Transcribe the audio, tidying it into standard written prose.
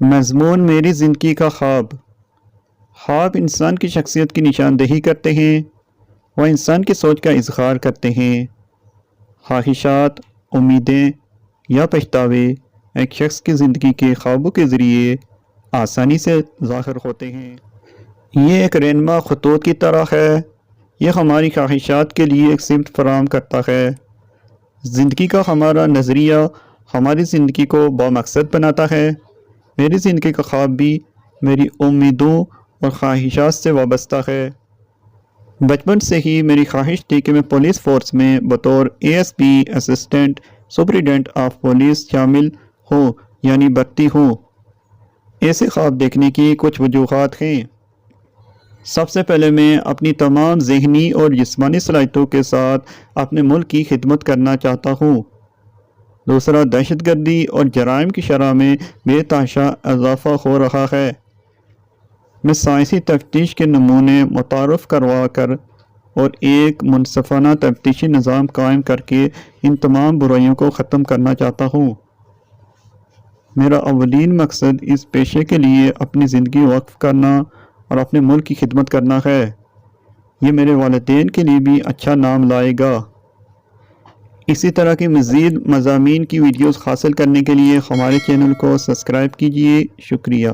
مضمون میری زندگی کا خواب۔ خواب انسان کی شخصیت کی نشاندہی کرتے ہیں، وہ انسان کی سوچ کا اظہار کرتے ہیں۔ خواہشات، امیدیں یا پچھتاوے ایک شخص کی زندگی کے خوابوں کے ذریعے آسانی سے ظاہر ہوتے ہیں۔ یہ ایک رہنما خطوط کی طرح ہے، یہ ہماری خواہشات کے لیے ایک سمت فراہم کرتا ہے۔ زندگی کا ہمارا نظریہ ہماری زندگی کو بامقصد بناتا ہے۔ میری زندگی کا خواب بھی میری امیدوں اور خواہشات سے وابستہ ہے۔ بچپن سے ہی میری خواہش تھی کہ میں پولیس فورس میں بطور ASP assistant superintendent of police شامل ہوں یعنی بھرتی ہوں۔ ایسے خواب دیکھنے کی کچھ وجوہات ہیں۔ سب سے پہلے میں اپنی تمام ذہنی اور جسمانی صلاحیتوں کے ساتھ اپنے ملک کی خدمت کرنا چاہتا ہوں۔ دوسرا، دہشت گردی اور جرائم کی شرح میں بے تحاشا اضافہ ہو رہا ہے۔ میں سائنسی تفتیش کے نمونے متعارف کروا کر اور ایک منصفانہ تفتیشی نظام قائم کر کے ان تمام برائیوں کو ختم کرنا چاہتا ہوں۔ میرا اولین مقصد اس پیشے کے لیے اپنی زندگی وقف کرنا اور اپنے ملک کی خدمت کرنا ہے۔ یہ میرے والدین کے لیے بھی اچھا نام لائے گا۔ اسی طرح کی مزید مضامین کی ویڈیوز حاصل کرنے کے لیے ہمارے چینل کو سبسکرائب کیجیے۔ شکریہ۔